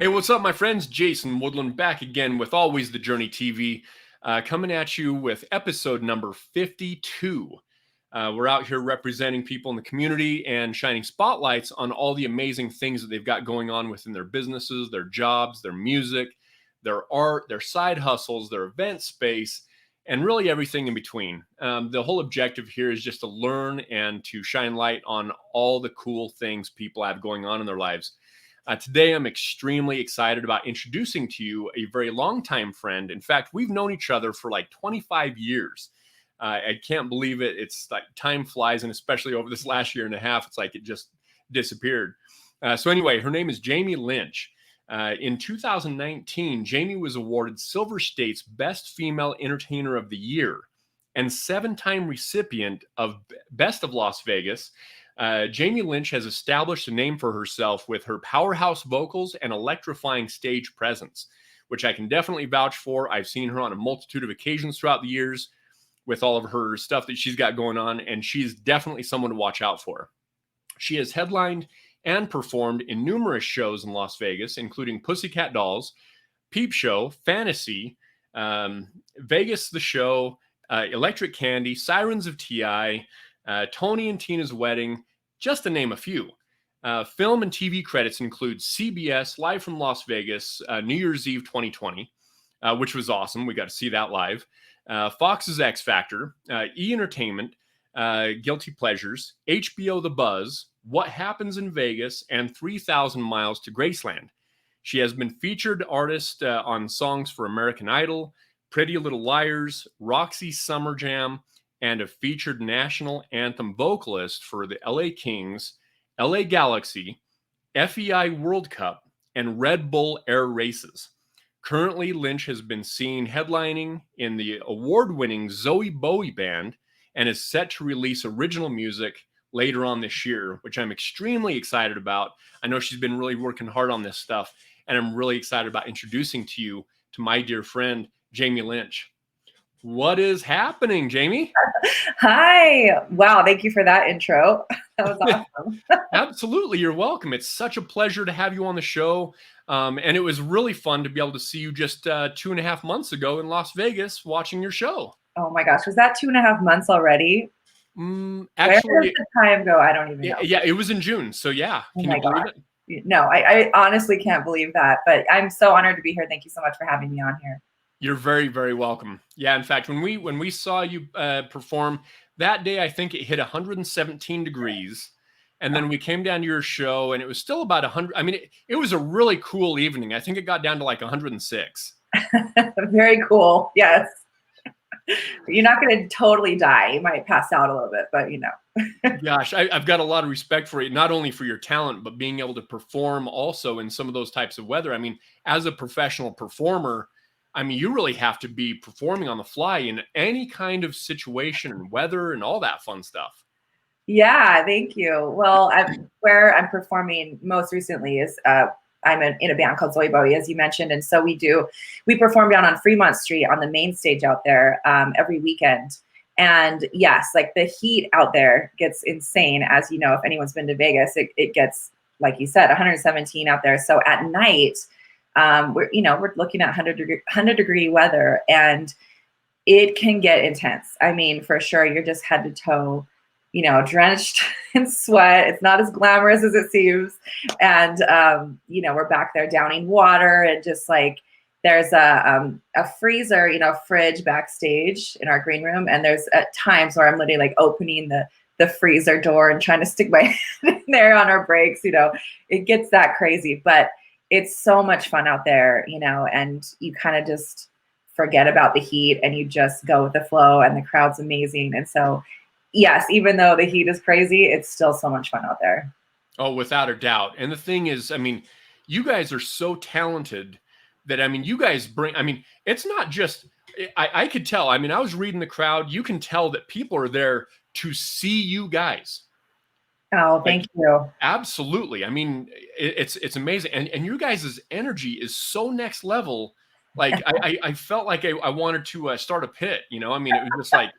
Hey, what's up, my friends? Jason Woodland back again with Always the Journey TV, coming at you with episode number 52. We're out here representing people in the community and shining spotlights on all the amazing things that they've got going on within their businesses, their jobs, their music, their art, their side hustles, their event space, and really everything in between. The whole objective here is just to learn and to shine light on all the cool things people have going on in their lives. Today, I'm extremely excited about introducing to you a very longtime friend. In fact, we've known each other for like 25 years. I can't believe it. It's like time flies, and especially over this last year and a half, it's like it just disappeared. So anyway, her name is Jaime Lynch. In 2019, Jaime was awarded Silver State's Best Female Entertainer of the Year and 7-time recipient of Best of Las Vegas. Jaime Lynch has established a name for herself with her powerhouse vocals and electrifying stage presence, which I can definitely vouch for. I've seen her on a multitude of occasions throughout the years with all of her stuff that she's got going on, and she's definitely someone to watch out for. She has headlined and performed in numerous shows in Las Vegas, including PUSSYCAT Dolls, PEEPSHOW, Fantasy, Vegas the Show, Electric Candy, Sirens of Ti, Tony and Tina's Wedding, just to name a few. Film and TV credits include CBS Live from Las Vegas, New Year's Eve 2020, which was awesome. We got to see that live. Fox's X Factor, E! Entertainment, Guilty Pleasures, HBO The Buzz, What Happens in Vegas, and 3,000 Miles to Graceland. She has been featured artist on songs for American Idol, Pretty Little Liars, Roxy Summer Jam, and a featured national anthem vocalist for the LA Kings, LA Galaxy, FEI World Cup, and Red Bull Air Races. Currently, Lynch has been seen headlining in the award-winning Zoe Bowie Band and is set to release original music later on this year, which I'm extremely excited about. I know she's been really working hard on this stuff, and I'm really excited about introducing to you to my dear friend, Jaime Lynch. What is happening, Jaime? Hi. Wow. Thank you for that intro. That was awesome. Absolutely. You're welcome. It's such a pleasure to have you on the show. And it was really fun to be able to see you just 2.5 months ago in Las Vegas watching your show. Oh my gosh. Was that 2.5 months already? Actually, where did the time go? I don't even know. Yeah, it was in June. So yeah. Can you believe it? No, I honestly can't believe that. But I'm so honored to be here. Thank you so much for having me on here. You're very, very welcome. Yeah, in fact, when we saw you perform that day, I think it hit 117 degrees. And then we came down to your show and it was still about 100. I mean, it was a really cool evening. I think it got down to like 106. Very cool. Yes. You're not going to totally die. You might pass out a little bit, but you know. Gosh, I've got a lot of respect for it, not only for your talent, but being able to perform also in some of those types of weather. I mean, as a professional performer, I mean, you really have to be performing on the fly in any kind of situation and weather and all that fun stuff. Yeah, thank you. Well, where I'm performing most recently is I'm in a band called Zoe Bowie, as you mentioned. And so we perform down on Fremont Street on the main stage out there every weekend. And yes, like the heat out there gets insane. As you know, if anyone's been to Vegas, it gets, like you said, 117 out there. So at night, we're looking at 100 degree weather, and it can get intense. I mean, for sure, you're just head to toe, drenched in sweat. It's not as glamorous as it seems. And, we're back there downing water, and just like there's a freezer, fridge backstage in our green room. And there's at times where I'm literally like opening the freezer door and trying to stick my hand in there on our breaks. It gets that crazy, but it's so much fun out there, and you kind of just forget about the heat and you just go with the flow, and the crowd's amazing. And so, yes, even though the heat is crazy, it's still so much fun out there. Oh, without a doubt. And the thing is, I mean, you guys are so talented that, I mean, you guys bring, I mean, it's not just, I could tell, I mean, I was reading the crowd. You can tell that people are there to see you guys. Oh, thank you. Absolutely. I mean, it's amazing. And you guys' energy is so next level. Like I felt like I wanted to start a pit, I mean, it was just like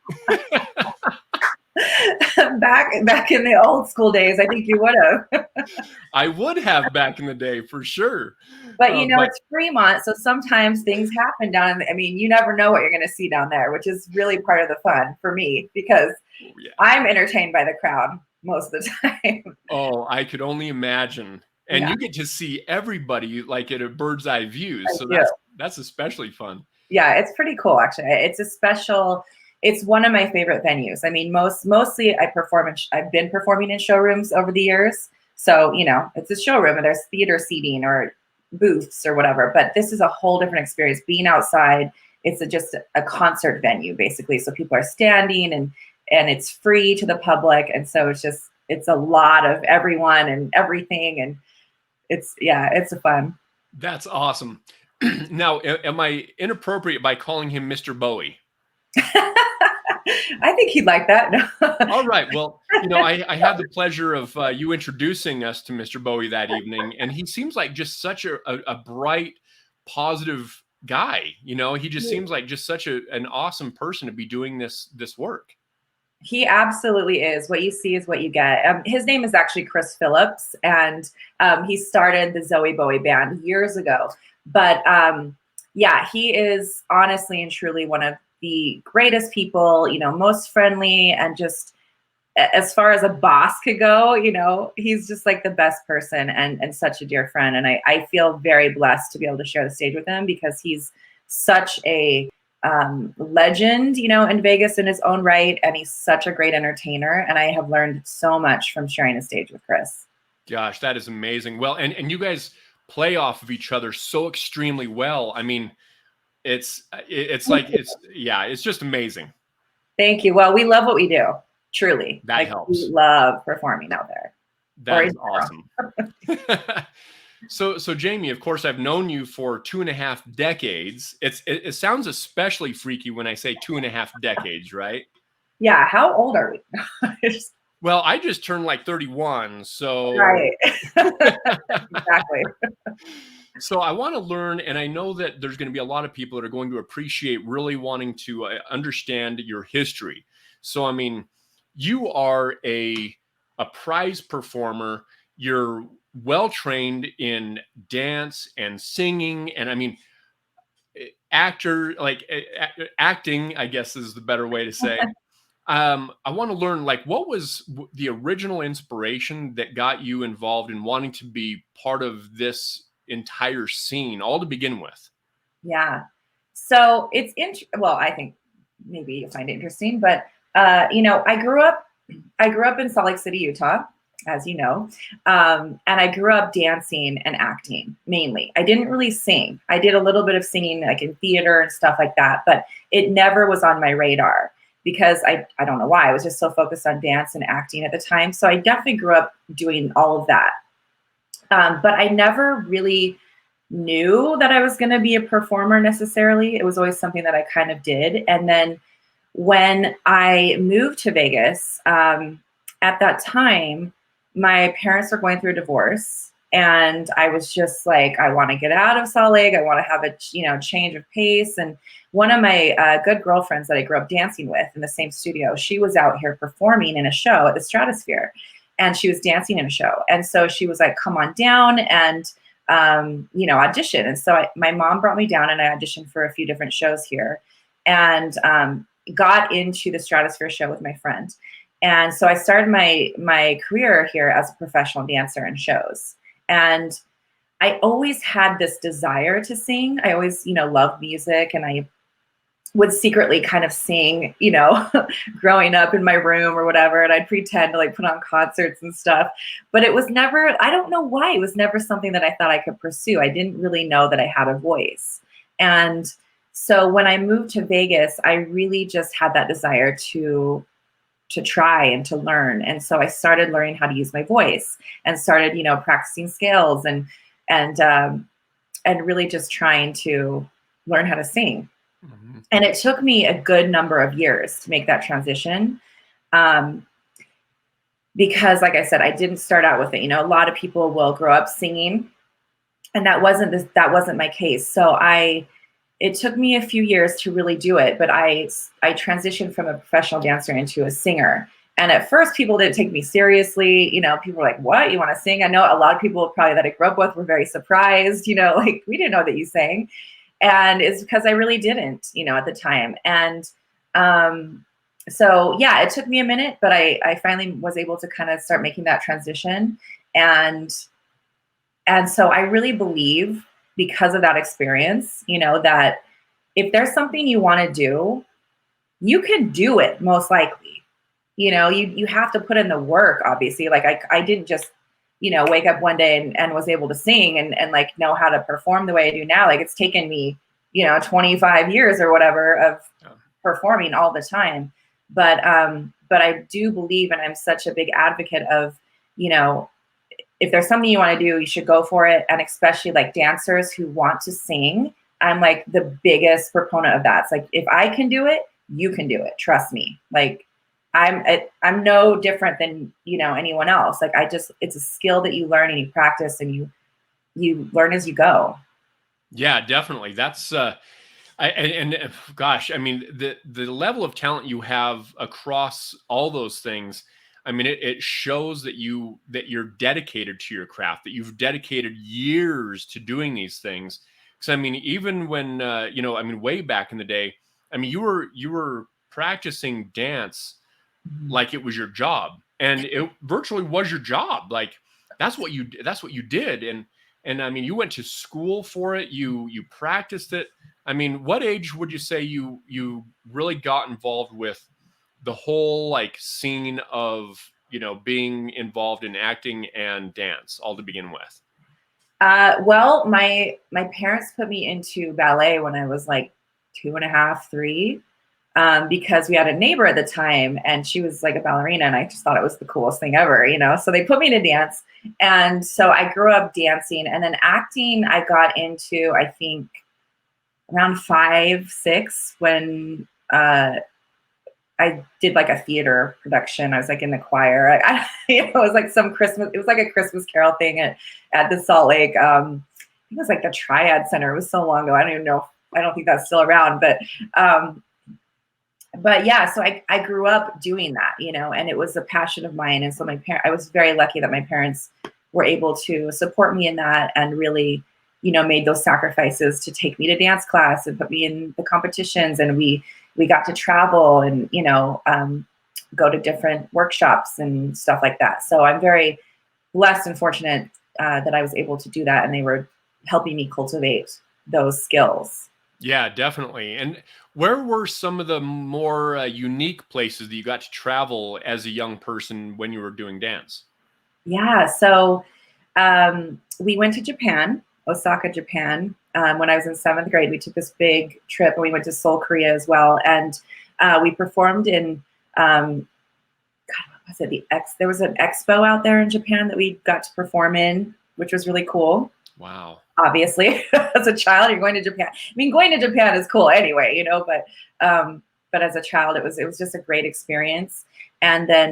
back in the old school days, I think you would have. I would have back in the day for sure. But you know, it's Fremont, so sometimes things happen down. I mean, you never know what you're going to see down there, which is really part of the fun for me because I'm entertained by the crowd most of the time. Oh, I could only imagine. And you get to see everybody like at a bird's eye view. So that's especially fun. Yeah, it's pretty cool actually. It's one of my favorite venues. I mean, mostly I've been performing in showrooms over the years. So, you know, it's a showroom and there's theater seating or booths or whatever, but this is a whole different experience being outside. It's just a concert venue basically. So people are standing and it's free to the public. And so it's a lot of everyone and everything. And it's a fun. That's awesome. Now, am I inappropriate by calling him Mr. Bowie? I think he'd like that. All right. Well, you know, I had the pleasure of you introducing us to Mr. Bowie that evening, and he seems like just such a bright, positive guy. You know, he just seems like just such an awesome person to be doing this work. He absolutely is. What you see is what you get. His name is actually Chris Phillips, and he started the Zoe Bowie band years ago. But yeah, he is honestly and truly one of the greatest people, you know, most friendly, and just as far as a boss could go, you know, he's just like the best person and such a dear friend. And I feel very blessed to be able to share the stage with him because he's such a legend, you know, in Vegas in his own right. And he's such a great entertainer. And I have learned so much from sharing the stage with Chris. Gosh, that is amazing. Well, and you guys play off of each other so extremely well. I mean, it's just amazing. Thank you. Well, we love what we do. Truly. That helps. We love performing out there. That is awesome. So Jaime, of course, I've known you for 2.5 decades. It sounds especially freaky when I say 2.5 decades, right? Yeah. How old are we? Well, I just turned like 31, so right. Exactly. So I want to learn, and I know that there's going to be a lot of people that are going to appreciate really wanting to understand your history. So I mean, you are a prize performer. You're well trained in dance and singing, and I mean, acting, I guess is the better way to say. I want to learn, like, what was the original inspiration that got you involved in wanting to be part of this entire scene, all to begin with? Yeah. So it's well, I think maybe you'll find it interesting, but you know, I grew up in Salt Lake City, Utah, as you know, and I grew up dancing and acting mainly. I didn't really sing. I did a little bit of singing, like in theater and stuff like that, but it never was on my radar because I don't know why. I was just so focused on dance and acting at the time. So I definitely grew up doing all of that. But I never really knew that I was going to be a performer necessarily. It was always something that I kind of did. And then when I moved to Vegas, at that time, my parents were going through a divorce. And I was just like, I want to get out of Salt Lake. I want to have a change of pace. And one of my good girlfriends that I grew up dancing with in the same studio, she was out here performing in a show at the Stratosphere. And she was dancing in a show. And so she was like, come on down and, audition. And so my mom brought me down and I auditioned for a few different shows here and got into the Stratosphere show with my friend. And so I started my career here as a professional dancer in shows. And I always had this desire to sing. I always, loved music, and I would secretly kind of sing, growing up in my room or whatever. And I'd pretend to like put on concerts and stuff, but it was never, I don't know why, it was never something that I thought I could pursue. I didn't really know that I had a voice. And so when I moved to Vegas, I really just had that desire to try and to learn. And so I started learning how to use my voice and started, practicing scales and really just trying to learn how to sing. Mm-hmm. And it took me a good number of years to make that transition. Because like I said, I didn't start out with it. A lot of people will grow up singing, and that wasn't my case. So it took me a few years to really do it, but I transitioned from a professional dancer into a singer. And at first people didn't take me seriously. You know, people were like, what, you want to sing? I know a lot of people probably that I grew up with were very surprised, you know, like, we didn't know that you sang. And it's because I really didn't, you know, at the time. And so yeah, it took me a minute, but I finally was able to kind of start making that transition. And so I really believe, because of that experience, you know, that if there's something you want to do, you can do it most likely. You know, you have to put in the work, obviously. Like I didn't just, you know, wake up one day and was able to sing and like know how to perform the way I do now. Like, it's taken me, you know, 25 years or whatever of performing all the time. But I do believe, and I'm such a big advocate of, you know, if there's something you want to do, you should go for it. And especially like dancers who want to sing, I'm like the biggest proponent of that. It's like, if I can do it, you can do it. Trust me. Like, I'm no different than, you know, anyone else. Like, it's a skill that you learn and you practice and you learn as you go. Yeah, definitely. That's gosh, I mean, the level of talent you have across all those things, I mean, it shows that you're dedicated to your craft, that you've dedicated years to doing these things. Because I mean, even when you know, I mean, way back in the day, I mean, you were practicing dance like it was your job, and it virtually was your job. Like, that's what you did. And I mean, you went to school for it. You practiced it. I mean, what age would you say you really got involved with the whole like scene of, you know, being involved in acting and dance all to begin with? Well, my parents put me into ballet when I was like 2.5, 3. Because we had a neighbor at the time and she was like a ballerina and I just thought it was the coolest thing ever, you know? So they put me to dance. And so I grew up dancing, and then acting I got into, I think, around 5, 6, when I did like a theater production. I was like in the choir. You know, it was like it was like a Christmas Carol thing at the Salt Lake. I think it was like the Triad Center. It was so long ago. I don't even know. I don't think that's still around, but yeah, so I grew up doing that, you know, and it was a passion of mine. And so I was very lucky that my parents were able to support me in that and really, you know, made those sacrifices to take me to dance class and put me in the competitions. And we got to travel and, you know, go to different workshops and stuff like that. So I'm very blessed and fortunate that I was able to do that. And they were helping me cultivate those skills. Yeah, definitely. And where were some of the more unique places that you got to travel as a young person when you were doing dance? Yeah, so we went to Japan, Osaka, Japan. When I was in 7th grade, we took this big trip and we went to Seoul, Korea as well. And we performed in, God, what was it? There was an expo out there in Japan that we got to perform in, which was really cool. Wow. Obviously, as a child, you're going to Japan. I mean, going to Japan is cool anyway, you know, but as a child, it was just a great experience. And then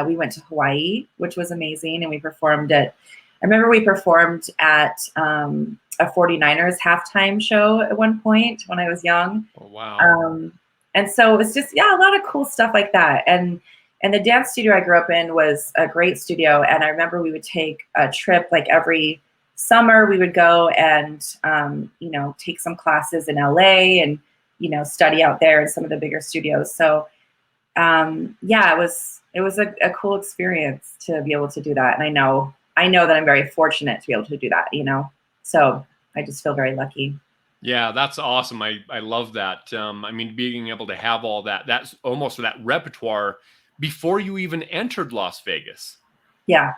we went to Hawaii, which was amazing. And we performed I remember we performed at a 49ers halftime show at one point when I was young. Oh, wow. And so it was just, yeah, a lot of cool stuff like that. And the dance studio I grew up in was a great studio. And I remember we would take a trip like every summer. We would go and, you know, take some classes in LA and, you know, study out there in some of the bigger studios. So yeah, it was a cool experience to be able to do that. And I know that I'm very fortunate to be able to do that, you know, so I just feel very lucky. Yeah, that's awesome. I love that. I mean, being able to have all that's almost that repertoire before you even entered Las Vegas. Yeah.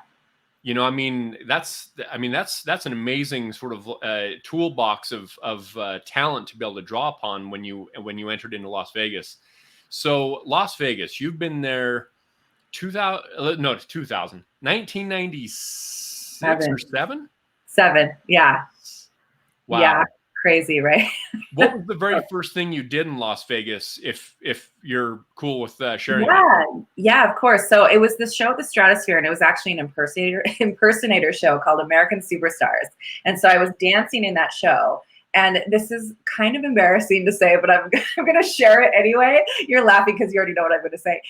You know, I mean, that's an amazing sort of toolbox of talent to be able to draw upon when you entered into Las Vegas. So Las Vegas, you've been there 1996 or 7? 7. Yeah. Wow. Yeah. Crazy, right? What was the very first thing you did in Las Vegas, if you're cool with sharing? Yeah, of course. So it was this show at the Stratosphere, and it was actually an impersonator show called American Superstars. And so I was dancing in that show. And this is kind of embarrassing to say, but I'm going to share it anyway. You're laughing because you already know what I'm going to say.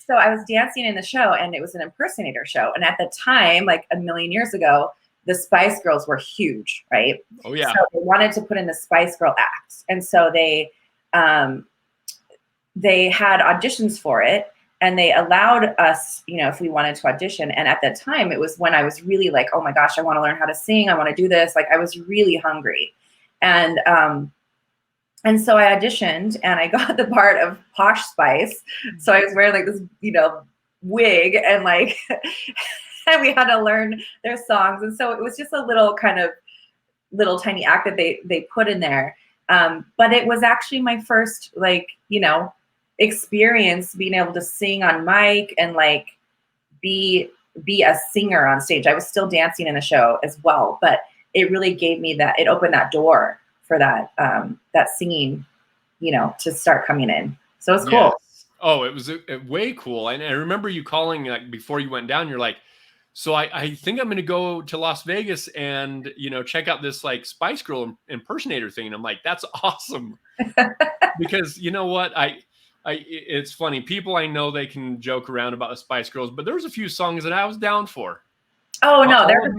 So I was dancing in the show, and it was an impersonator show. And at the time, like a million years ago, the Spice Girls were huge, right? Oh yeah. So they wanted to put in the Spice Girl act, and so they had auditions for it, and they allowed us, you know, if we wanted to audition. And at that time, it was when I was really like, oh my gosh, I want to learn how to sing. I want to do this. Like I was really hungry, and so I auditioned, and I got the part of Posh Spice. So I was wearing like this, you know, wig, and like, and we had to learn their songs. And so it was just a little kind of little tiny act that they put in there. But it was actually my first, like, you know, experience being able to sing on mic and like be a singer on stage. I was still dancing in the show as well, but it really gave me that, it opened that door for that that singing, you know, to start coming in. So it's cool. Yes. Oh, it was way cool. And I remember you calling like before you went down, you're like, so I think I'm going to go to Las Vegas and, you know, check out this like Spice Girl impersonator thing. And I'm like, that's awesome. Because you know what? It's funny. People I know, they can joke around about the Spice Girls, but there was a few songs that I was down for. Oh no, they're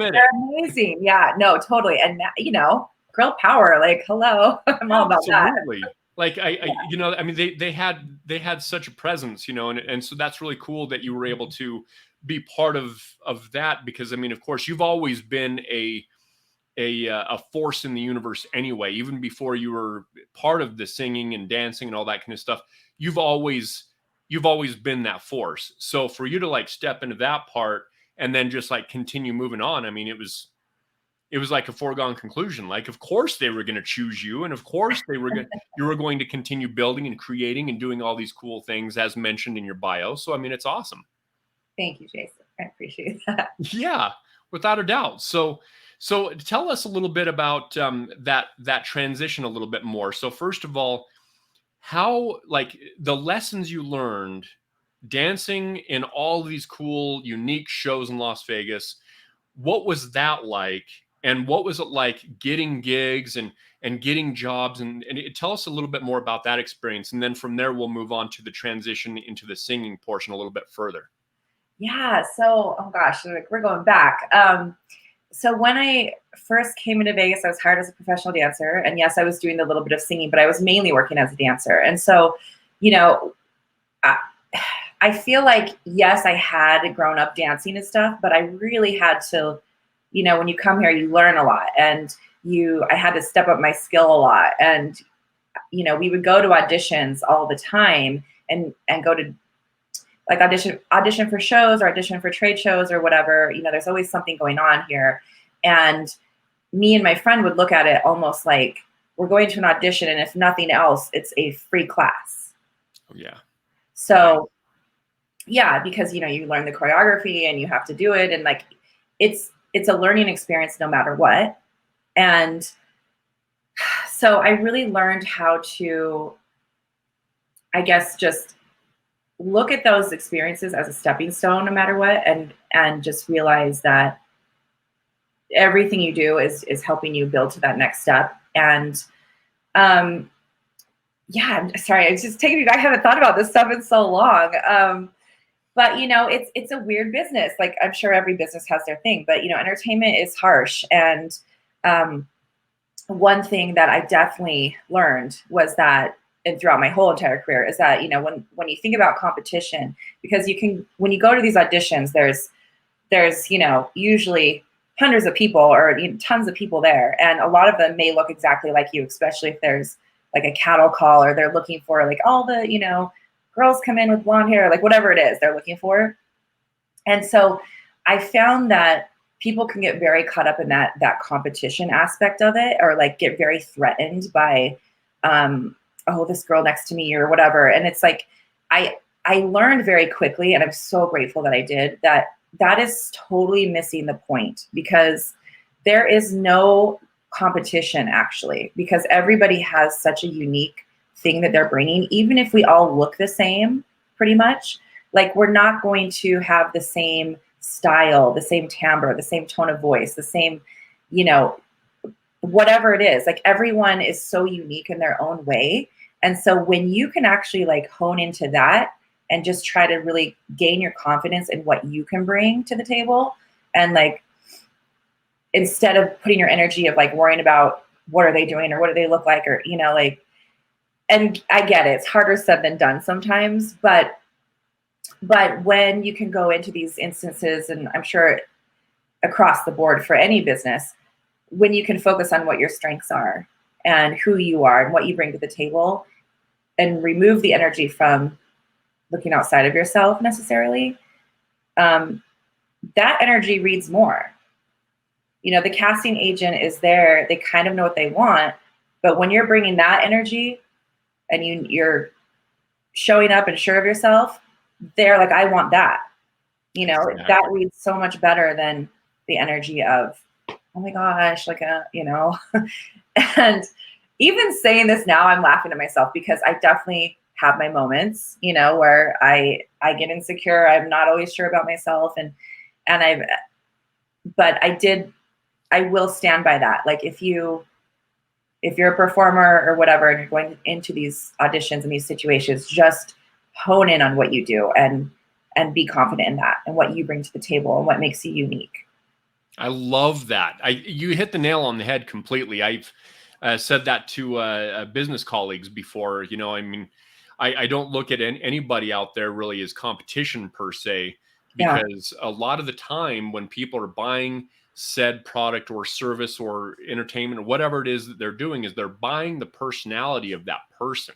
amazing. Yeah, no, totally. And you know, girl power, like, hello. I'm all about that. Like you know, I mean, they had such a presence, you know, and so that's really cool that you were able to be part of that, because I mean, of course, you've always been a force in the universe anyway. Even before you were part of the singing and dancing and all that kind of stuff, you've always been that force. So for you to like step into that part and then just like continue moving on, I mean, it was like a foregone conclusion. Like, of course they were going to choose you, and of course you were going to continue building and creating and doing all these cool things as mentioned in your bio. So I mean, it's awesome. Thank you, Jason. I appreciate that. Yeah, without a doubt. So tell us a little bit about that transition a little bit more. So first of all, how, like, the lessons you learned dancing in all these cool, unique shows in Las Vegas, what was that like? And what was it like getting gigs and getting jobs? And tell us a little bit more about that experience. And then from there, we'll move on to the transition into the singing portion a little bit further. Yeah. So, oh gosh, we're going back. So when I first came into Vegas, I was hired as a professional dancer. And yes, I was doing a little bit of singing, but I was mainly working as a dancer. And so, you know, I feel like, yes, I had grown up dancing and stuff, but I really had to, you know, when you come here, you learn a lot, and I had to step up my skill a lot. And, you know, we would go to auditions all the time and go to like audition for shows or audition for trade shows or whatever. You know, there's always something going on here. And me and my friend would look at it almost like we're going to an audition, and if nothing else, it's a free class. Oh, yeah. So yeah, because, you know, you learn the choreography and you have to do it. And like, it's a learning experience no matter what. And so I really learned how to, I guess, just look at those experiences as a stepping stone no matter what, and just realize that everything you do is helping you build to that next step. And yeah, I'm sorry, it's just taking me back. I haven't thought about this stuff in so long. But you know, it's a weird business. Like, I'm sure every business has their thing, but you know, entertainment is harsh. And one thing that I definitely learned was that, and throughout my whole entire career, is that, you know, when you think about competition, because when you go to these auditions, there's, you know, usually hundreds of people or, you know, tons of people there. And a lot of them may look exactly like you, especially if there's like a cattle call, or they're looking for like all the, you know, girls come in with blonde hair, like whatever it is they're looking for. And so I found that people can get very caught up in that competition aspect of it, or like get very threatened by, oh, this girl next to me or whatever. And it's like, I learned very quickly, and I'm so grateful that I did, that is totally missing the point, because there is no competition actually, because everybody has such a unique thing that they're bringing. Even if we all look the same, pretty much, like, we're not going to have the same style, the same timbre, the same tone of voice, the same, you know, whatever it is. Like, everyone is so unique in their own way. And so when you can actually like hone into that and just try to really gain your confidence in what you can bring to the table. And like, instead of putting your energy of like worrying about what are they doing or what do they look like, or, you know, like, and I get it, it's harder said than done sometimes, but when you can go into these instances, and I'm sure across the board for any business, when you can focus on what your strengths are and who you are and what you bring to the table, and remove the energy from looking outside of yourself necessarily, that energy reads more. You know, the casting agent is there, they kind of know what they want, but when you're bringing that energy and you're showing up and sure of yourself, they're like, I want that. You know, exactly. That reads so much better than the energy of, oh my gosh, like you know. And even saying this now, I'm laughing at myself because I definitely have my moments, you know, where I get insecure. I'm not always sure about myself, but I will stand by that. Like if you're a performer or whatever, and you're going into these auditions and these situations, just hone in on what you do and be confident in that and what you bring to the table and what makes you unique. I love that. You hit the nail on the head completely. I've said that to business colleagues before. You know, I mean, I don't look at anybody out there really as competition per se, because a lot of the time when people are buying said product or service or entertainment or whatever it is that they're doing, is they're buying the personality of that person.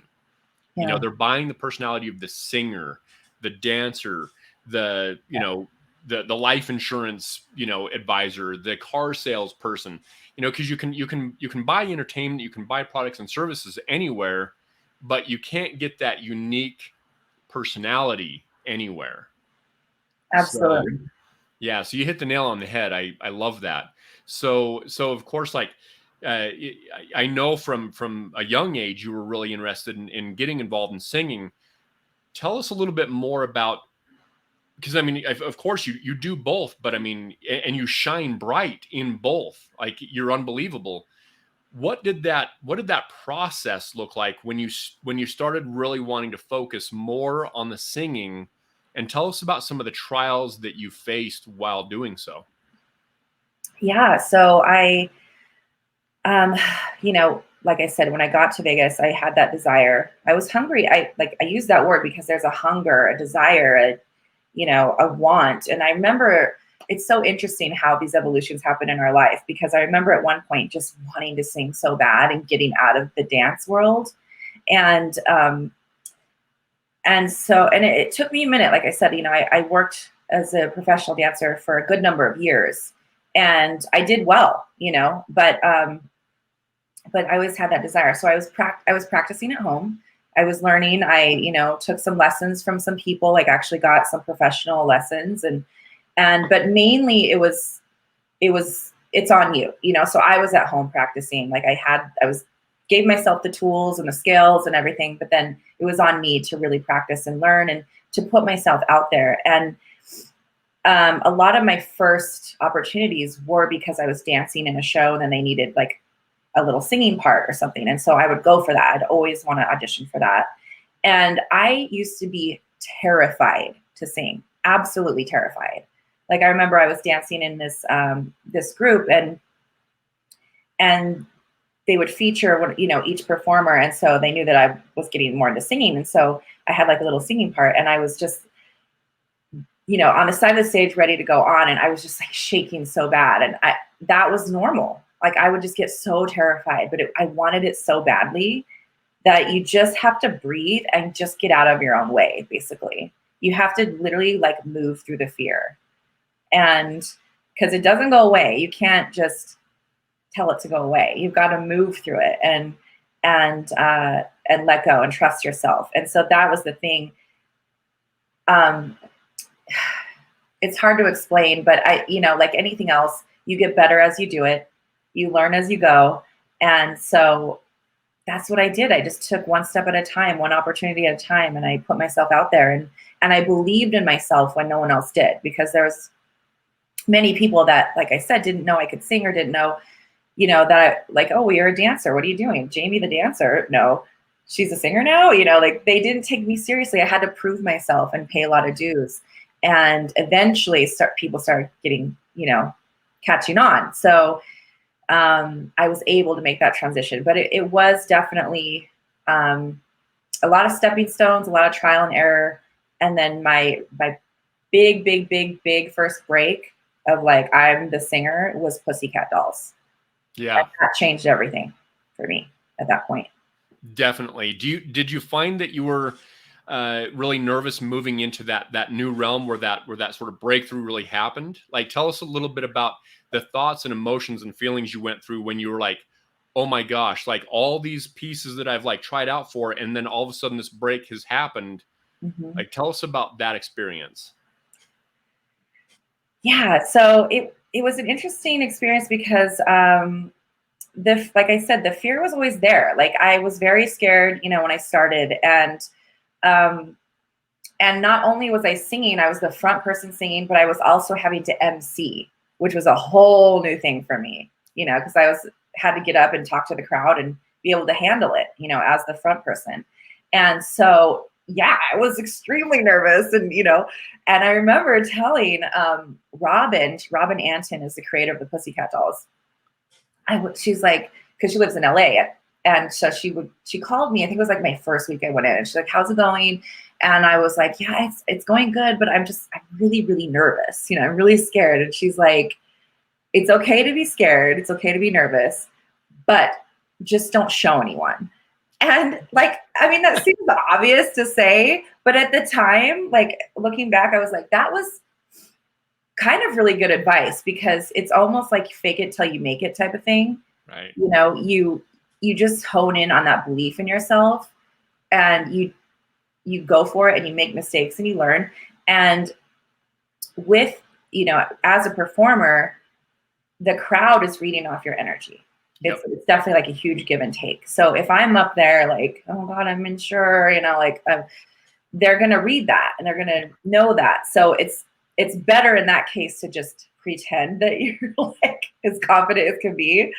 You know, they're buying the personality of the singer, the dancer, the, you know, the life insurance, you know, advisor, the car salesperson, you know, because you can buy entertainment, you can buy products and services anywhere, but you can't get that unique personality anywhere. Absolutely. So, yeah. So you hit the nail on the head. I love that. So of course, like, I know from a young age, you were really interested in getting involved in singing. Tell us a little bit more about, because I mean, of course you do both, but I mean, and you shine bright in both. Like, you're unbelievable. What did that process look like when you started really wanting to focus more on the singing? And tell us about some of the trials that you faced while doing so. Yeah. So you know, like I said, when I got to Vegas, I had that desire. I was hungry. I use that word because there's a hunger, a desire, a want. And I remember, it's so interesting how these evolutions happen in our life, because I remember at one point just wanting to sing so bad and getting out of the dance world. And it took me a minute. Like I said, you know, I worked as a professional dancer for a good number of years, and I did well, you know, but I always had that desire. So I was practicing at home. I was learning. I, you know, took some lessons from some people, like actually got some professional lessons, but mainly it's on you, you know. So I was at home practicing. Like gave myself the tools and the skills and everything, but then it was on me to really practice and learn and to put myself out there. And a lot of my first opportunities were because I was dancing in a show and then they needed like a little singing part or something. And so I would go for that. I'd always want to audition for that. And I used to be terrified to sing, absolutely terrified. Like, I remember I was dancing in this group, and they would feature, you know, each performer. And so they knew that I was getting more into singing. And so I had like a little singing part, and I was just, you know, on the side of the stage ready to go on. And I was just like shaking so bad. And that was normal. Like, I would just get so terrified, but I wanted it so badly that you just have to breathe and just get out of your own way. Basically, you have to literally like move through the fear, and because it doesn't go away, you can't just tell it to go away. You've got to move through it and let go and trust yourself. And so that was the thing. It's hard to explain, but you know, like anything else, you get better as you do it. You learn as you go. And so that's what I did. I just took one step at a time, one opportunity at a time. And I put myself out there, and I believed in myself when no one else did, because there was many people that, like I said, didn't know I could sing, or didn't know, you know, that like, oh, well, you're a dancer. What are you doing? Jamie the dancer? No. she's a singer now, you know, like they didn't take me seriously. I had to prove myself and pay a lot of dues. And eventually people started getting, you know, catching on. So I was able to make that transition, but it was definitely a lot of stepping stones, a lot of trial and error. And then my big first break of like, I'm the singer was Pussycat Dolls. Yeah. And that changed everything for me at that point. Definitely. Did you find that you were really nervous moving into that new realm where that sort of breakthrough really happened? Like, tell us a little bit about the thoughts and emotions and feelings you went through when you were like, oh my gosh, like all these pieces that I've like tried out for, and then all of a sudden this break has happened. Mm-hmm. Like, tell us about that experience. Yeah, so it was an interesting experience because like I said, the fear was always there. Like I was very scared, you know, when I started, and not only was I singing, I was the front person singing, but I was also having to MC, which was a whole new thing for me, you know, because had to get up and talk to the crowd and be able to handle it, you know, as the front person. And so, yeah, I was extremely nervous, and, you know, and I remember telling Robin Anton is the creator of the Pussycat Dolls. She's like, because she lives in LA, and so she called me, I think it was like my first week I went in, and she's like, how's it going? And I was like, yeah, it's going good, but I'm really nervous. You know, I'm really scared. And she's like, it's okay to be scared. It's okay to be nervous, but just don't show anyone. And like, I mean, that seems obvious to say, but at the time, like looking back, I was like, that was kind of really good advice, because it's almost like fake it till you make it type of thing. Right. You know, you just hone in on that belief in yourself, and you go for it, and you make mistakes and you learn. And with, you know, as a performer, the crowd is reading off your energy. Yep. It's definitely like a huge give and take. So if I'm up there like, oh God, I'm unsure, you know, like they're going to read that and they're going to know that. So it's better in that case to just pretend that you're like as confident as can be.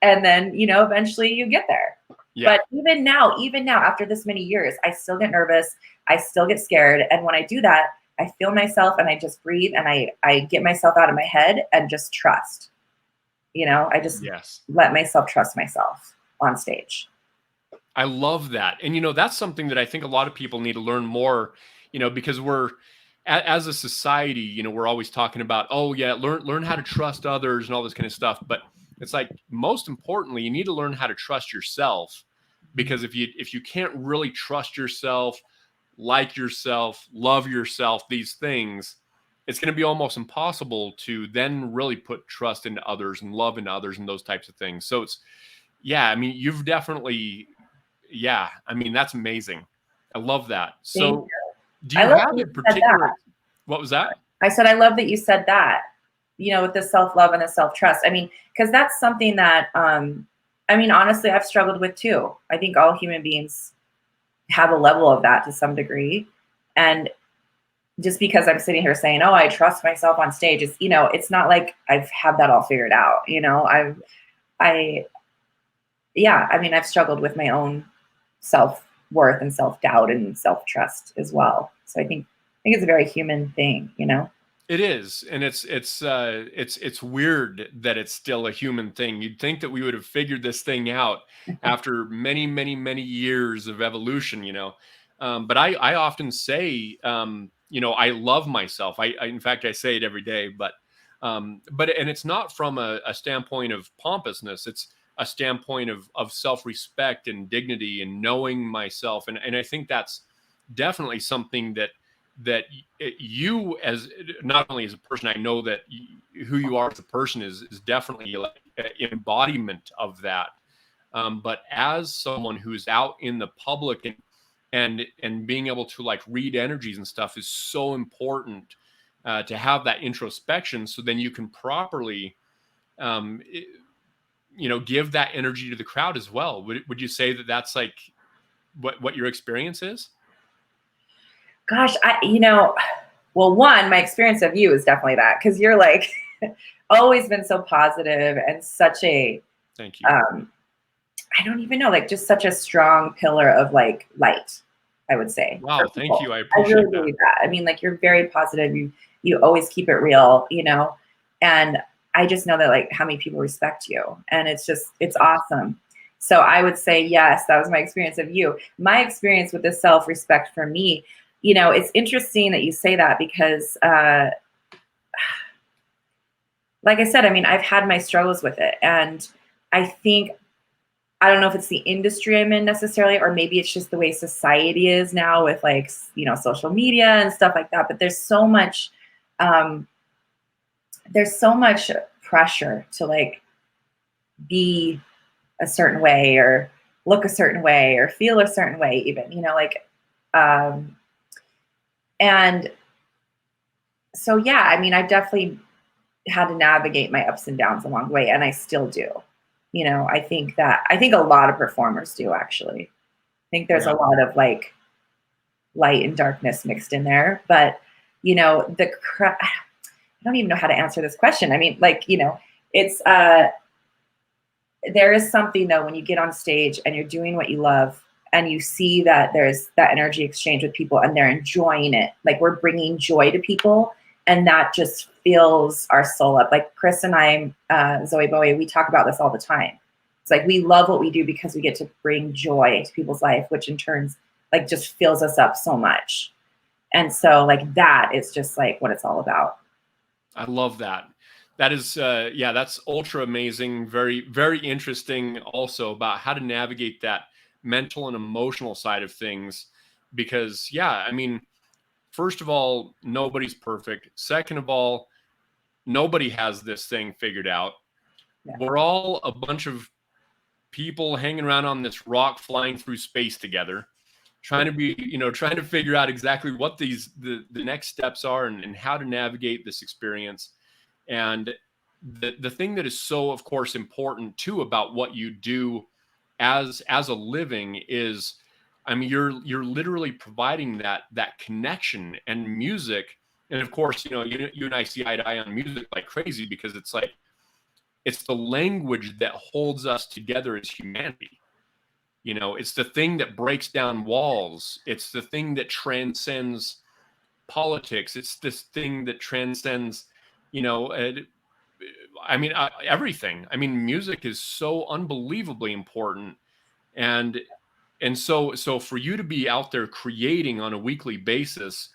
And then, you know, eventually you get there. Yeah. But even now, after this many years, I still get nervous. I still get scared. And when I do that, I feel myself and I just breathe and I get myself out of my head and just trust. You know, I just let myself trust myself on stage. I love that. And, you know, that's something that I think a lot of people need to learn more, you know, because we're, as a society, you know, we're always talking about, oh yeah, learn how to trust others and all this kind of stuff. But it's like, most importantly, you need to learn how to trust yourself, because if you can't really trust yourself, like yourself, love yourself, these things, it's going to be almost impossible to then really put trust into others and love into others and those types of things. So it's, yeah, I mean, you've definitely, yeah, I mean, that's amazing. I love that. So do you have a particular, what was that? I said, I love that you said that, you know, with the self-love and the self-trust. I mean, because that's something that, I mean, honestly, I've struggled with too. I think all human beings have a level of that to some degree. And just because I'm sitting here saying, oh, I trust myself on stage, it's, you know, it's not like I've had that all figured out. You know, yeah, I mean, I've struggled with my own self-worth and self-doubt and self-trust as well. So I think it's a very human thing, you know? It is. And it's weird that it's still a human thing. You'd think that we would have figured this thing out after many years of evolution, you know? But I often say, you know, I love myself. In fact, I say it every day, but and it's not from a standpoint of pompousness. It's a standpoint of self-respect and dignity and knowing myself. And I think that's definitely something that you, as not only as a person, I know that who you are as a person is definitely like an embodiment of that. But as someone who's out in the public and being able to like read energies and stuff is so important to have that introspection. So then you can properly, you know, give that energy to the crowd as well. Would you say that that's like what your experience is? Gosh, you know, well, one, my experience of you is definitely that, because you're like always been so positive and such a, thank you. I don't even know, like just such a strong pillar of like light, I would say. Wow, thank you. I I really appreciate that. believe that. I mean, like you're very positive. You always keep it real, you know, and I just know that like how many people respect you, and it's awesome. So I would say yes, that was my experience of you. My experience with the self-respect for me, you know, it's interesting that you say that because, like I said, I mean, I've had my struggles with it, and I think I don't know if it's the industry I'm in necessarily, or maybe it's just the way society is now with like, you know, social media and stuff like that. But um, there's so much pressure to like be a certain way or look a certain way or feel a certain way, even, you know, like, um, and so, yeah, I mean, I definitely had to navigate my ups and downs along the way, and I still do. You know, I think a lot of performers do actually. I think there's a lot of like light and darkness mixed in there, but you know, I don't even know how to answer this question. I mean, like, you know, it's there is something though when you get on stage and you're doing what you love and you see that there's that energy exchange with people and they're enjoying it. Like we're bringing joy to people, and that just fills our soul up. Like Chris and I, Zoe Bowie, we talk about this all the time. It's like we love what we do because we get to bring joy to people's life, which in turn like just fills us up so much. And so like that is just like what it's all about. I love that. That is, yeah, that's ultra amazing. Very, very interesting also about how to navigate that mental and emotional side of things. Because, yeah, I mean, first of all, nobody's perfect. Second of all, nobody has this thing figured out. Yeah. We're all a bunch of people hanging around on this rock flying through space together, trying to be, you know, trying to figure out exactly what the next steps are and how to navigate this experience. And the thing that is so, of course, important too about what you do as a living is, I mean, you're literally providing that connection and music. And of course, you know, you and I see eye to eye on music like crazy because it's like it's the language that holds us together as humanity. You know, it's the thing that breaks down walls. It's the thing that transcends politics. It's this thing that transcends, you know, I mean, everything. I mean, music is so unbelievably important, and so for you to be out there creating on a weekly basis,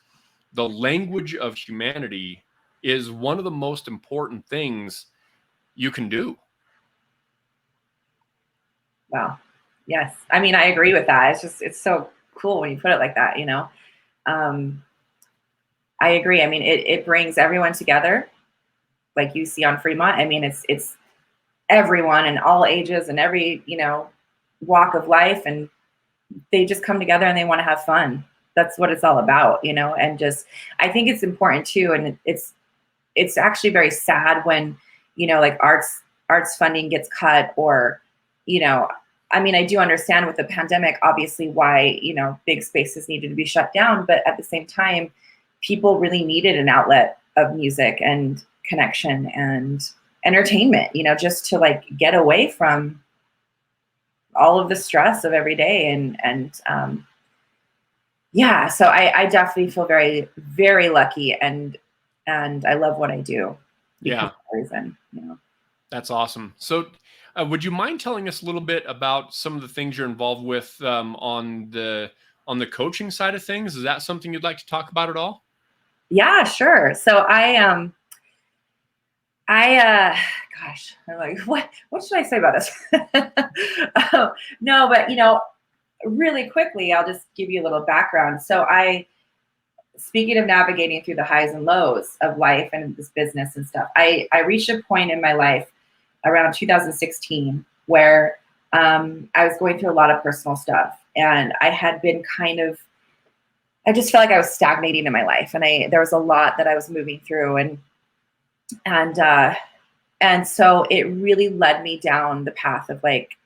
the language of humanity is one of the most important things you can do. Wow. Yes. I mean, I agree with that. It's so cool when you put it like that, you know? Um, I agree. I mean, it brings everyone together like you see on Fremont. I mean, it's everyone and all ages and every, you know, walk of life, and they just come together and they want to have fun. That's what it's all about, you know? And just, I think it's important too. And it's actually very sad when, you know, like arts funding gets cut, or, you know, I mean, I do understand with the pandemic, obviously why, you know, big spaces needed to be shut down, but at the same time, people really needed an outlet of music and connection and entertainment, you know, just to like get away from all of the stress of every day. And yeah, so I definitely feel very, very lucky, and I love what I do because Yeah, of that reason, you know. that's awesome. So, would you mind telling us a little bit about some of the things you're involved with on the coaching side of things? Is that something you'd like to talk about at all? Yeah, sure. So I gosh, I'm like, what should I say about this? No, but you know, really quickly, I'll just give you a little background. So speaking of navigating through the highs and lows of life and this business and stuff, I reached a point in my life around 2016 where I was going through a lot of personal stuff, and I had been I just felt like I was stagnating in my life, and there was a lot that I was moving through, and and so it really led me down the path of like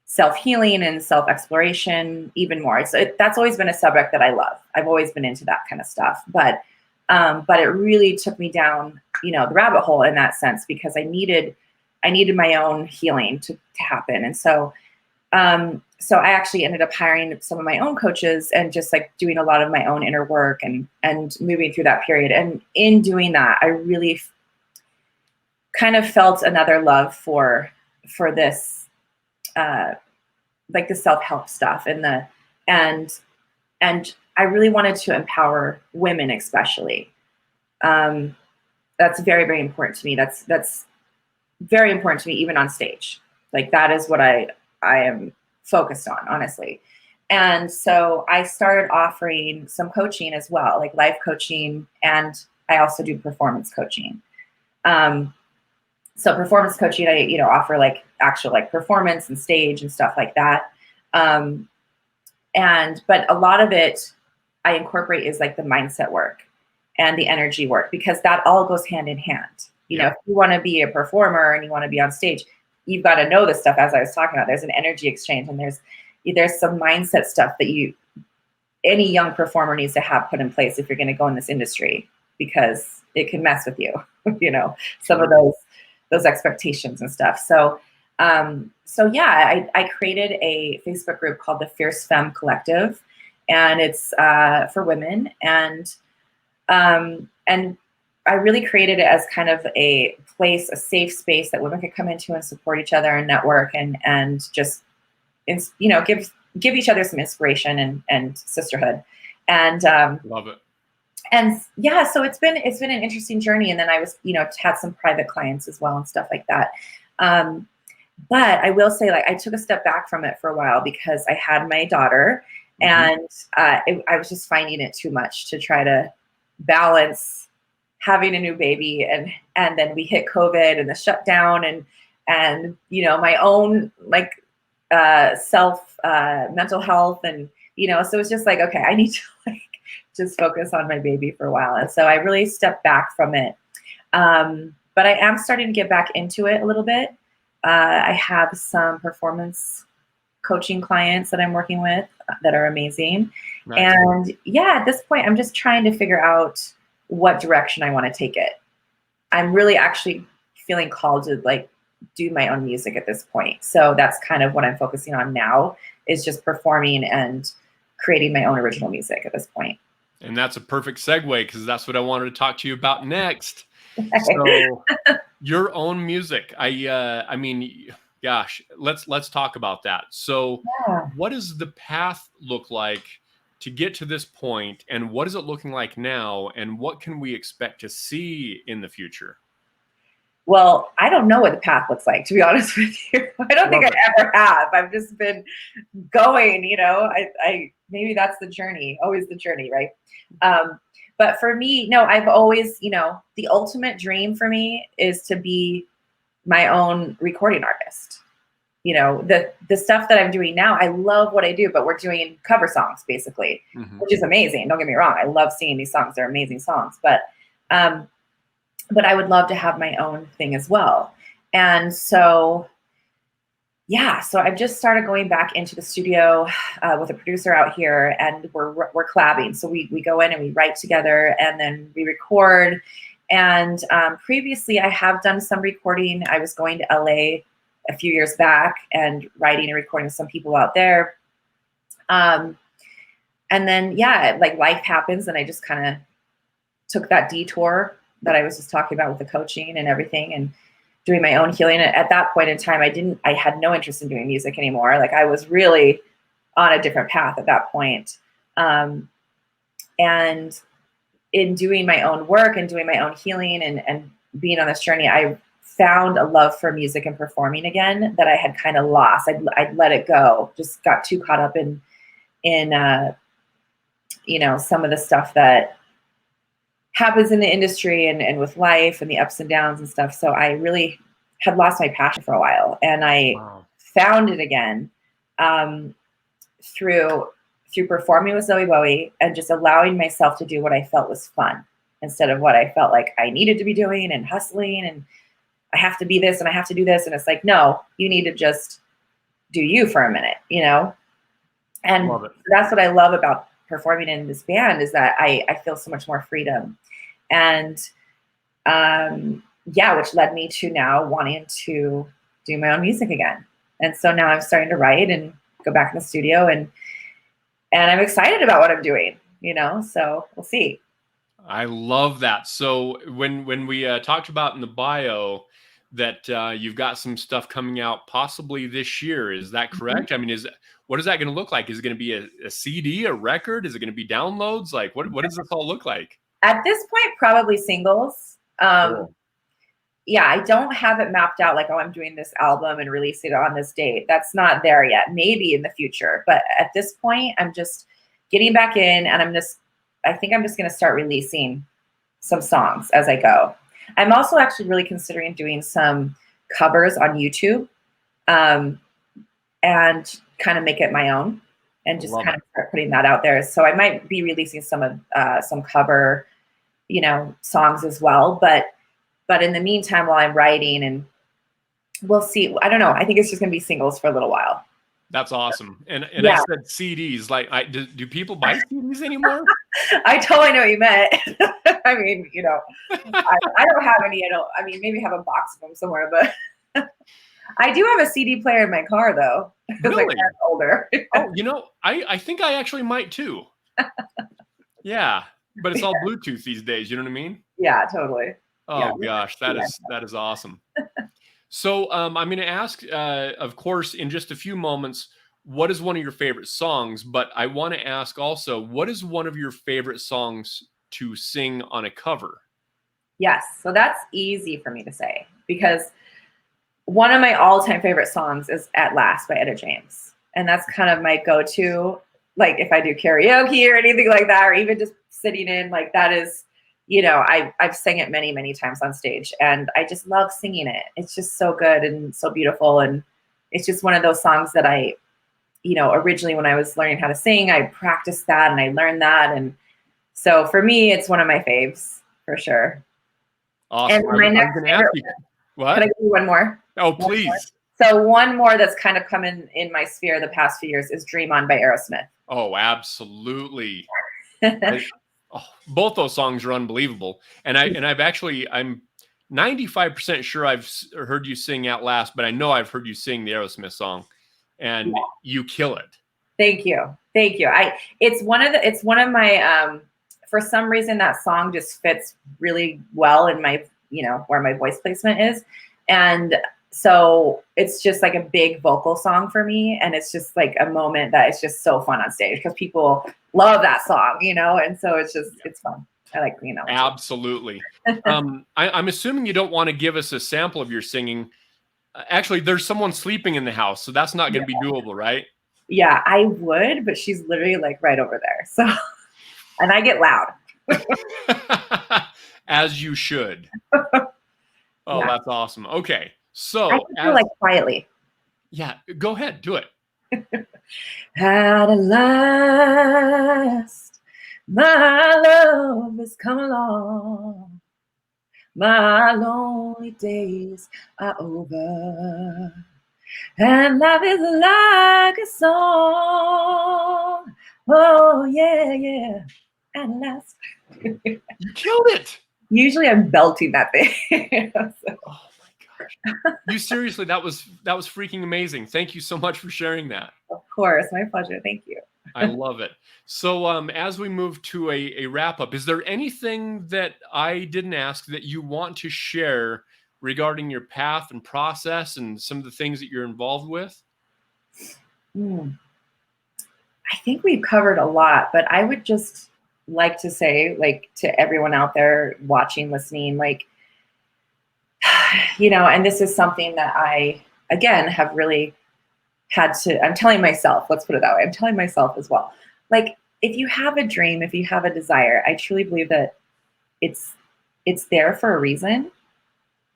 self-healing and self-exploration even more. So that's always been a subject that I love. I've always been into that kind of stuff, but it really took me down, you know, the rabbit hole in that sense, because I needed my own healing to happen. And so so I actually ended up hiring some of my own coaches and just like doing a lot of my own inner work and moving through that period. And in doing that, I really kind of felt another love for this, like the self-help stuff and I really wanted to empower women, especially. That's very, very important to me. That's very important to me, even on stage. Like that is what I am focused on, honestly. And so I started offering some coaching as well, like life coaching, and I also do performance coaching. So performance coaching, I offer like actual like performance and stage and stuff like that. But a lot of it I incorporate is like the mindset work and the energy work, because that all goes hand in hand. You know, if you want to be a performer and you want to be on stage, you've got to know this stuff. As I was talking about, there's an energy exchange, and there's some mindset stuff that any young performer needs to have put in place if you're going to go in this industry, because it can mess with you, some of those expectations and stuff. So, yeah, I created a Facebook group called the Fierce Femme Collective, and it's for women, and I really created it as kind of a place, a safe space that women could come into and support each other and network and just, give each other some inspiration and sisterhood. And love it. And yeah, so it's been an interesting journey. And then I was, had some private clients as well and stuff like that. But I will say, like, I took a step back from it for a while because I had my daughter, and I was just finding it too much to try to balance having a new baby, and then we hit COVID and the shutdown, and my own like self mental health, and so it's just like, okay, I need to like just focus on my baby for a while. And so I really stepped back from it, but I am starting to get back into it a little bit. I have some performance coaching clients that I'm working with that are amazing. Nice. And yeah, at this point, I'm just trying to figure out what direction I want to take it. I'm really actually feeling called to like do my own music at this point. So that's kind of what I'm focusing on now, is just performing and creating my own original music at this point. And that's a perfect segue, because that's what I wanted to talk to you about next. So your own music, I mean, gosh, let's talk about that. So what does the path look like to get to this point, and what is it looking like now, and what can we expect to see in the future? Well, I don't know what the path looks like, to be honest with you. I don't think I ever have. I've just been going, I maybe that's the journey, always the journey, right? But for me, no, I've always, the ultimate dream for me is to be my own recording artist. The stuff that I'm doing now, I love what I do, but we're doing cover songs basically, which is amazing. Don't get me wrong. I love singing these songs. They're amazing songs, but I would love to have my own thing as well. And so, yeah, so I've just started going back into the studio with a producer out here, and we're collabing. So we go in and we write together, and then we record. And previously I have done some recording. I was going to LA a few years back and writing and recording with some people out there. And then, yeah, like life happens, and I just kind of took that detour that I was just talking about with the coaching and everything, and doing my own healing. At that point in time, I had no interest in doing music anymore. Like I was really on a different path at that point. And in doing my own work and doing my own healing and being on this journey, I found a love for music and performing again that I had kind of lost. I'd let it go, just got too caught up in some of the stuff that happens in the industry and with life and the ups and downs and stuff. So I really had lost my passion for a while, and I found it again through performing with Bowie and just allowing myself to do what I felt was fun instead of what I felt like I needed to be doing and hustling and I have to be this and I have to do this. And it's like, no, you need to just do you for a minute, And that's what I love about performing in this band, is that I feel so much more freedom. And yeah, which led me to now wanting to do my own music again. And so now I'm starting to write and go back in the studio, and I'm excited about what I'm doing, you know, so we'll see. I love that. So when we talked about in the bio that you've got some stuff coming out possibly this year, is that correct? I mean, what is that going to look like? Is it going to be a CD, a record? Is it going to be downloads? Like what does this all look like? At this point, probably singles. Cool. Yeah, I don't have it mapped out like, oh, I'm doing this album and releasing it on this date. That's not there yet. Maybe in the future. But at this point, I'm just getting back in, and I think I'm just going to start releasing some songs as I go. I'm also actually really considering doing some covers on YouTube, and kind of make it my own, and just kind of start putting that out there. So I might be releasing some cover, you know, songs as well. But in the meantime, while I'm writing, and we'll see. I don't know. I think it's just going to be singles for a little while. That's awesome. And Yeah. I said CDs. Like, do people buy CDs anymore? I totally know what you meant. I mean, you know, I don't have any. I mean, maybe have a box of them somewhere, but I do have a CD player in my car, though. Really? Like, that's older. Oh, you know, I think I actually might too. Yeah, but it's all Bluetooth these days. You know what I mean? Yeah, totally. Oh Yeah. gosh, that is awesome. So I'm going to ask, of course, in just a few moments, what is one of your favorite songs? But I want to ask also, what is one of your favorite songs to sing on a cover? Yes, so that's easy for me to say, because one of my all-time favorite songs is "At Last" by Etta James, and that's kind of my go-to. Like if I do karaoke or anything like that, or even just sitting in, like that is, you know, I've sang it many, many times on stage, and I just love singing it. It's just so good and so beautiful, and it's just one of those songs that I, you know, originally when I was learning how to sing, I practiced that and I learned that, and so for me, it's one of my faves for sure. Awesome. And my next favorite, what? can I give you one more? Oh, please. So one more that's kind of come in my sphere the past few years is "Dream On" by Aerosmith. Oh, absolutely. Both those songs are unbelievable. And I'm 95% sure I've heard you sing "At Last," but I know I've heard you sing the Aerosmith song, and you kill it. Thank you. Thank you. It's one of my, for some reason that song just fits really well in my, you know, where my voice placement is. And so it's just like a big vocal song for me. And it's just like a moment that is just so fun on stage because people love that song, you know? And so it's just, it's fun. I like, you know. Absolutely. I'm assuming you don't want to give us a sample of your singing. Actually, there's someone sleeping in the house, so that's not going to be doable, right? Yeah, I would, but she's literally like right over there. So, and I get loud. As you should. Oh, yeah. That's awesome. Okay. So I can feel like quietly. Yeah, go ahead, do it. At last, my love has come along. My lonely days are over. And life is like a song. Oh, yeah, yeah. At last. You killed it. Usually I'm belting that thing. So. Oh my gosh. You seriously, that was freaking amazing. Thank you so much for sharing that. Of course, my pleasure. Thank you. I love it. So as we move to a wrap up, is there anything that I didn't ask that you want to share regarding your path and process and some of the things that you're involved with? I think we've covered a lot, but I would just like to say, like, to everyone out there watching, listening, like, you know, and this is something that I, again, have really had to, I'm telling myself, let's put it that way. I'm telling myself as well. Like, if you have a dream, if you have a desire, I truly believe that it's there for a reason,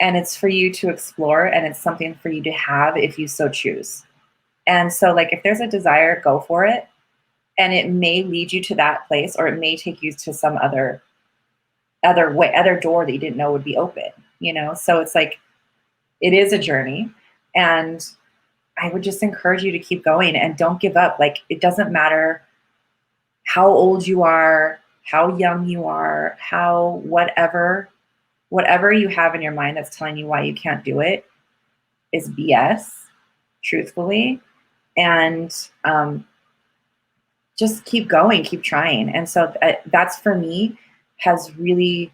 and it's for you to explore, and it's something for you to have if you so choose. And so, like, if there's a desire, go for it. And it may lead you to that place, or it may take you to some other door that you didn't know would be open, you know? So it's like, it is a journey, and I would just encourage you to keep going and don't give up. Like, it doesn't matter how old you are, how young you are, how whatever you have in your mind that's telling you why you can't do it is BS. truthfully, and just keep going, keep trying. And so that's for me has really,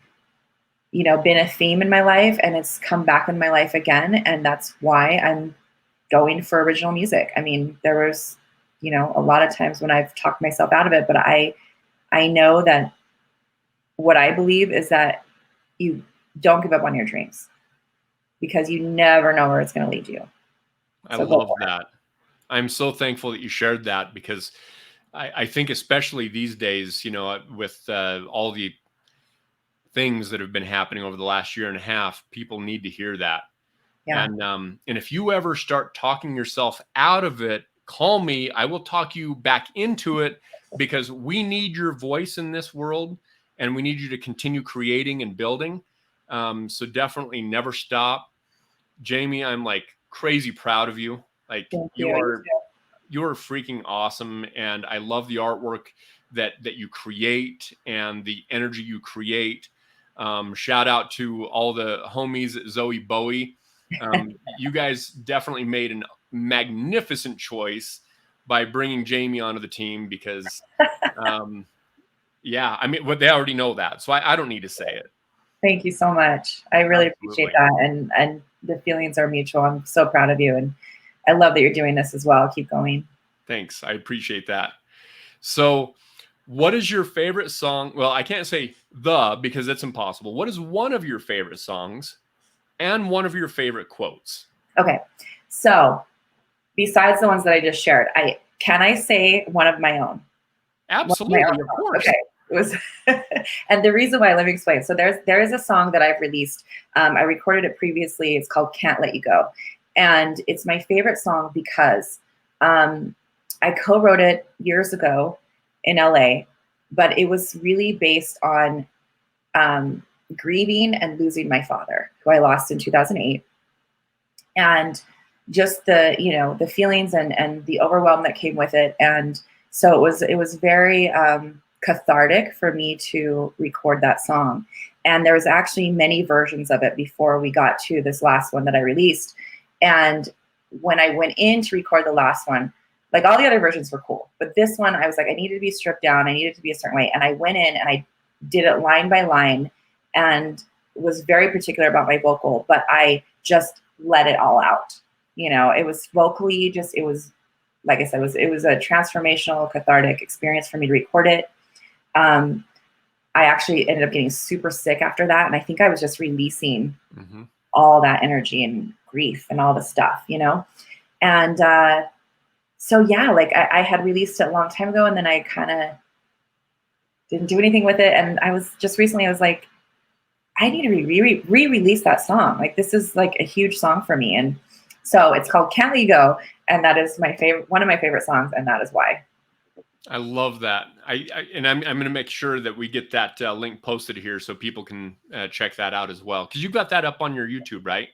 you know, been a theme in my life, and it's come back in my life again. And that's why I'm going for original music. I mean, there was, you know, a lot of times when I've talked myself out of it, but I know that what I believe is that you don't give up on your dreams, because you never know where it's going to lead you. I love that. I'm so thankful that you shared that, because I think especially these days, you know, with all the things that have been happening over the last year and a half, people need to hear that. Yeah. And if you ever start talking yourself out of it, call me. I will talk you back into it, because we need your voice in this world, and we need you to continue creating and building. So definitely never stop. Jaime, I'm like crazy proud of you. Like you are freaking awesome. And I love the artwork that you create and the energy you create. Shout out to all the homies at Zoe Bowie. You guys definitely made a magnificent choice by bringing Jaime onto the team, because yeah, I mean, they already know that, so I don't need to say it. Thank you so much. I really appreciate that. And the feelings are mutual. I'm so proud of you. And I love that you're doing this as well. Keep going. Thanks. I appreciate that. So what is your favorite song? Well, I can't say because it's impossible. What is one of your favorite songs and one of your favorite quotes? Okay. So besides the ones that I just shared, can I say one of my own? Absolutely. Of course. Okay. It was, and the reason why, let me explain. So there is a song that I've released. I recorded it previously. It's called "Can't Let You Go," and it's my favorite song because I co-wrote it years ago in LA, but it was really based on grieving and losing my father, who I lost in 2008, and just the, you know, the feelings and the overwhelm that came with it. And so it was very cathartic for me to record that song. And there was actually many versions of it before we got to this last one that I released. And when I went in to record the last one, like all the other versions were cool, but this one I was like, I needed to be stripped down. I needed to be a certain way. And I went in and I did it line by line and was very particular about my vocal, but I just let it all out. You know, it was vocally just, it was, like I said, it was a transformational, cathartic experience for me to record it. I actually ended up getting super sick after that. And I think I was just releasing all that energy and grief and all the stuff, you know? And so, yeah, like I had released it a long time ago, and then I kind of didn't do anything with it. And I was just recently, I was like, I need to re-release that song. Like, this is like a huge song for me. And so it's called "Can't Let You Go." And that is my favorite, one of my favorite songs. And that is why. I love that. And I'm going to make sure that we get that link posted here so people can check that out as well. 'Cause you've got that up on your YouTube, right?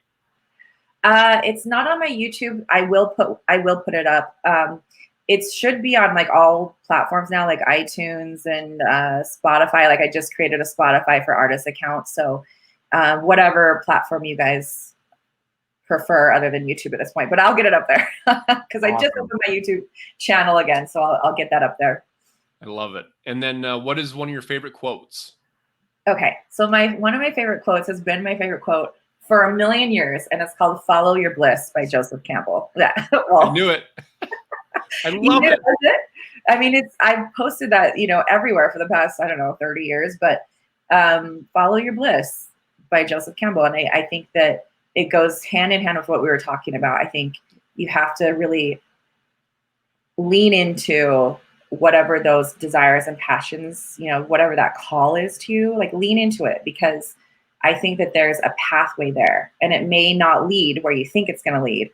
It's not on my YouTube. I will put it up. It should be on like all platforms now, like iTunes and Spotify. Like I just created a Spotify for artists account. So whatever platform you guys prefer other than YouTube at this point, but I'll get it up there because I just opened my YouTube channel again. So I'll get that up there. I love it. And then what is one of your favorite quotes? Okay. So one of my favorite quotes has been my favorite quote for a million years, and it's called "Follow Your Bliss" by Joseph Campbell. Yeah. Well, I knew it. I love it. I mean, I've posted that, you know, everywhere for the past, I don't know, 30 years, but "Follow Your Bliss" by Joseph Campbell. And I think that it goes hand in hand with what we were talking about. I think you have to really lean into whatever those desires and passions, you know, whatever that call is to you, like lean into it, because I think that there's a pathway there, and it may not lead where you think it's going to lead,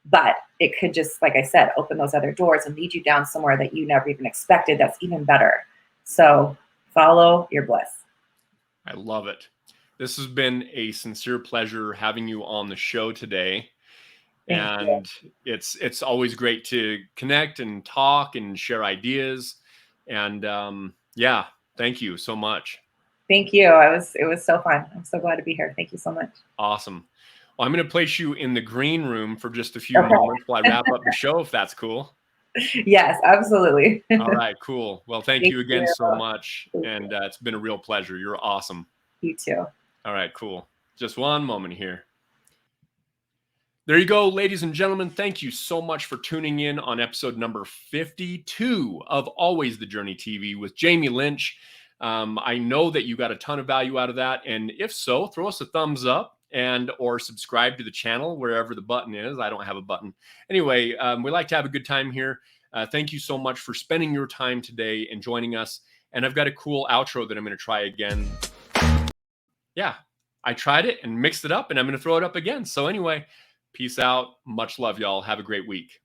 but it could just, like I said, open those other doors and lead you down somewhere that you never even expected. That's even better. So follow your bliss. I love it. This has been a sincere pleasure having you on the show today. And it's always great to connect and talk and share ideas. And yeah, thank you so much. Thank you. It was so fun. I'm so glad to be here. Thank you so much. Awesome. Well, I'm going to place you in the green room for just a few moments while I wrap up the show, if that's cool. Yes, absolutely. All right, cool. Well, thank you again so much. And it's been a real pleasure. You're awesome. You too. All right, cool. Just one moment here. There you go, ladies and gentlemen. Thank you so much for tuning in on episode number 52 of Always the Journey TV with Jaime Lynch. I know that you got a ton of value out of that. And if so, throw us a thumbs up and or subscribe to the channel wherever the button is. I don't have a button. Anyway, we like to have a good time here. Thank you so much for spending your time today and joining us. And I've got a cool outro that I'm going to try again. Yeah, I tried it and mixed it up, and I'm going to throw it up again. So anyway, peace out. Much love, y'all. Have a great week.